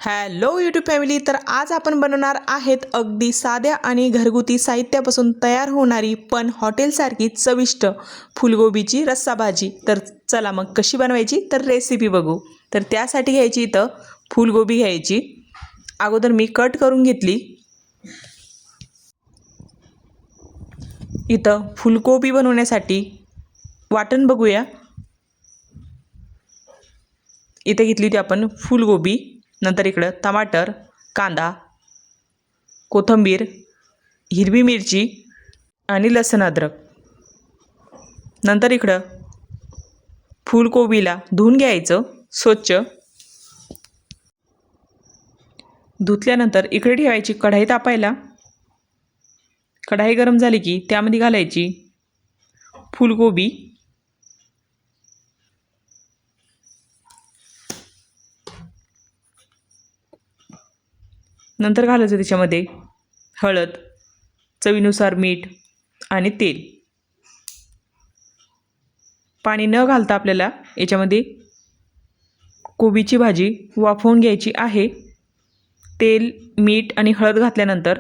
Hello YouTube family. तर आज आपण बनवणार आहेत अगदी साध्या आणि घरगुती साहित्यापासून तयार होणारी पण हॉटेलसारखी चविष्ट फुलगोबीची रस्सा भाजी. तर चला मग कशी बनवायची तर रेसिपी बघू. तर त्यासाठी घ्यायची इथं फुलगोबी घ्यायची. अगोदर मी कट करून घेतली. इथं फुलगोबी बनवण्यासाठी वाटण बघूया. इथे घेतली होती आपण फुलगोबी, नंतर इकडं टमाटर, कांदा, कोथिंबीर, हिरवी मिरची आणि लसूण अद्रक. नंतर इकडं फुलगोबीला धुवून घ्यायचं स्वच्छ. धुतल्यानंतर इकडे ठेवायची कढाई तापायला. कढाई गरम झाली की त्यामध्ये घालायची फुलगोबी. नंतर घालायचं त्याच्यामध्ये हळद, चवीनुसार मीठ आणि तेल. पाणी न घालता आपल्याला याच्यामध्ये कोबीची भाजी वाफवून घ्यायची आहे. तेल, मीठ आणि हळद घातल्यानंतर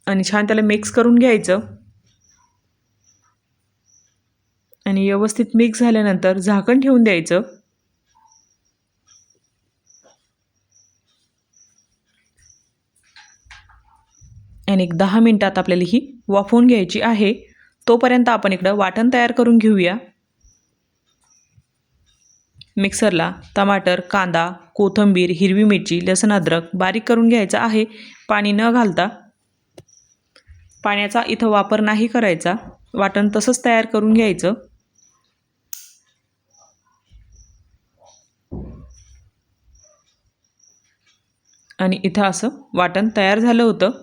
आणि छान त्याला मिक्स करून घ्यायचं. आणि व्यवस्थित मिक्स झाल्यानंतर झाकण ठेवून द्यायचं. आणि 10 मिनिटात आपल्याला ही वाफवून घ्यायची आहे. तोपर्यंत आपण इकडं वाटण तयार करून घेऊया. मिक्सरला टमाटर, कांदा, कोथिंबीर, हिरवी मिरची, लसूण अद्रक बारीक करून घ्यायचा आहे, पाणी न घालता. पाण्याचा इथं वापर नाही करायचा. वाटण तसंच तयार करून घ्यायचं. आणि इथं असं वाटण तयार झालं होतं.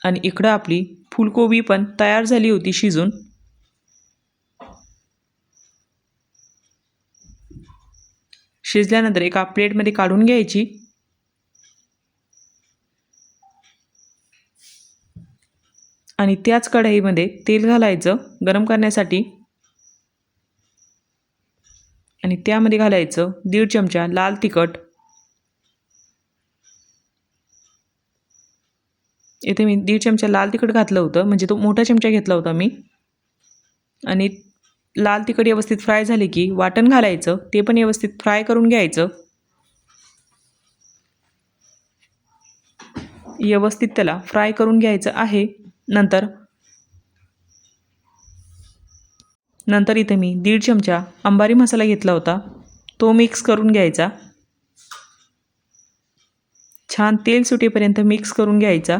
आणि इकडं आपली फुलगोबी पण तयार झाली होती शिजून. शिजल्यानंतर एका प्लेटमध्ये काढून घ्यायची. आणि त्याच कढईमध्ये तेल घालायचं गरम करण्यासाठी. आणि त्यामध्ये घालायचं 1.5 चमचा लाल तिखट. इथे मी 1.5 चमचा लाल तिखट घातलं होतं, म्हणजे तो मोठा चमचा घेतला होता मी. आणि लाल तिखट व्यवस्थित फ्राय झाले की वाटण घालायचं, ते पण व्यवस्थित फ्राय करून घ्यायचं. व्यवस्थित त्याला फ्राय करून घ्यायचं आहे. नंतर इथे मी 1.5 चमचा अंबारी मसाला घेतला होता, तो मिक्स करून घ्यायचा. छान तेल सुटेपर्यंत मिक्स करून घ्यायचा.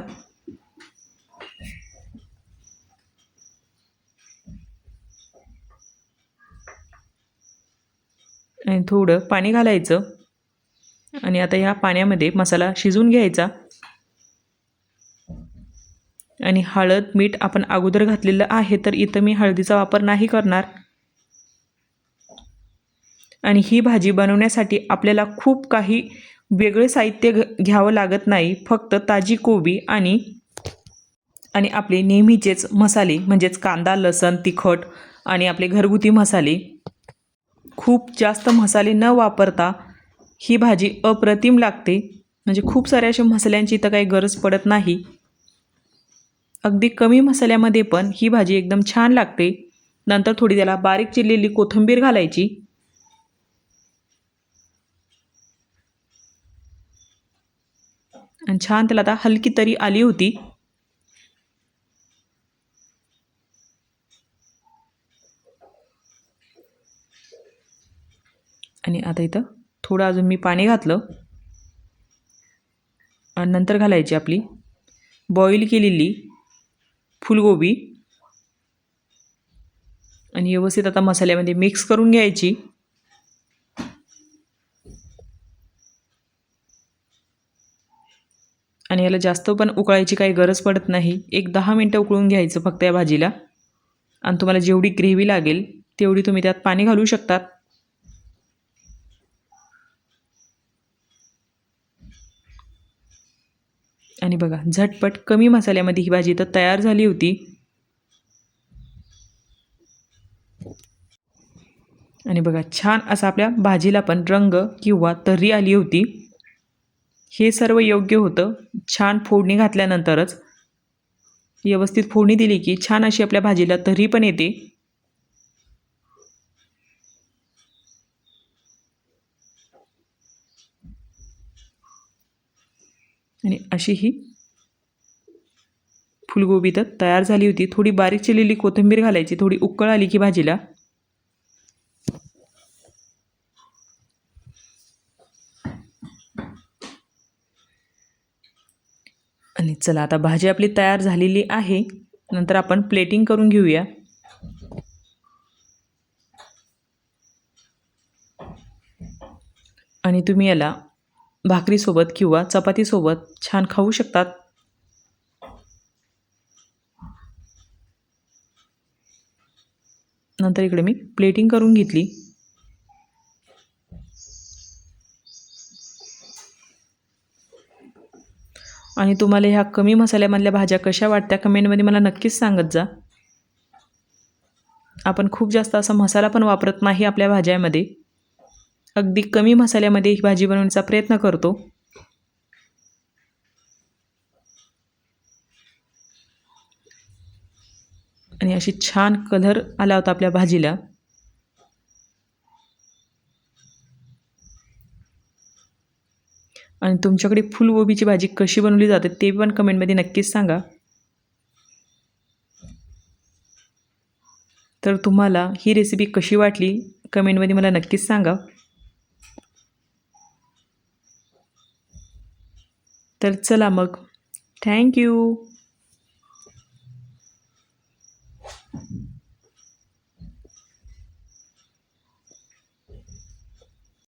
आणि थोडं पाणी घालायचं. आणि आता ह्या पाण्यामध्ये मसाला शिजून घ्यायचा. आणि हळद, मीठ आपण अगोदर घातलेलं आहे, तर इथं मी हळदीचा वापर नाही करणार. आणि ही भाजी बनवण्यासाठी आपल्याला खूप काही वेगळे साहित्य घ्यावं लागत नाही. फक्त ताजी कोबी आणि आपले नेहमीचेच मसाले, म्हणजेच कांदा, लसूण, तिखट आणि आपले घरगुती मसाले. खूप जास्त मसाले न वापरता ही भाजी अप्रतिम लागते. म्हणजे खूप साऱ्या अशा मसाल्यांची इथं काही गरज पडत नाही. अगदी कमी मसाल्यामध्ये पण ही भाजी एकदम छान लागते. नंतर थोडी त्याला बारीक चिरलेली कोथिंबीर घालायची. आणि छान त्याला आता हलकी तरी आली होती. आणि आता इथं थोडं अजून मी पाणी घातलं. आणि नंतर घालायची आपली बॉईल केलेली फुलगोबी. आणि व्यवस्थित आता मसाल्यामध्ये मिक्स करून घ्यायची. आणि याला जास्त पण उकळायची काही गरज पडत नाही. 10 मिनटं उकळून घ्यायचं फक्त या भाजीला. आणि तुम्हाला जेवढी ग्रेव्ही लागेल तेवढी तुम्ही त्यात पाणी घालू शकतात. आणि बघा, झटपट कमी मसाल्यामध्ये ही भाजी तर तयार झाली होती. आणि बघा छान असा आपल्या भाजीला पण रंग किंवा तर्री आली होती. हे सर्व योग्य होतं. छान फोडणी घातल्यानंतरच व्यवस्थित फोडणी दिली की छान अशी आपल्या भाजीला तर्री पण येते. आणि अशी ही फुलगोबी तर तयार झाली होती. थोडी बारीक चिरलेली कोथिंबीर घालायची. थोडी उकळ आली की भाजीला आणि चला आता भाजी आपली तयार झालेली आहे. नंतर आपण प्लेटिंग करून घेऊया. आणि तुम्ही याला भाकरीसोबत किंवा चपातीसोबत छान खाऊ शकतात. नंतर इकडे मी प्लेटिंग करून घेतली. आणि तुम्हाला ह्या कमी मसाल्यामधल्या भाज्या कशा वाटत्या कमेंटमध्ये मला नक्कीच सांगत जा. आपण खूप जास्त असा मसाला पण वापरत नाही आपल्या भाज्यामध्ये. अगदी कमी मसाल्यामध्ये ही भाजी बनवण्याचा प्रयत्न करतो. आणि अशी छान कलर आला होता आपल्या भाजीला. आणि तुमच्याकडे फुलगोबीची भाजी कशी बनवली जाते ते पण कमेंटमध्ये नक्कीच सांगा. तर तुम्हाला ही रेसिपी कशी वाटली कमेंटमध्ये मला नक्कीच सांगा. तर चला मग, थँक्यू.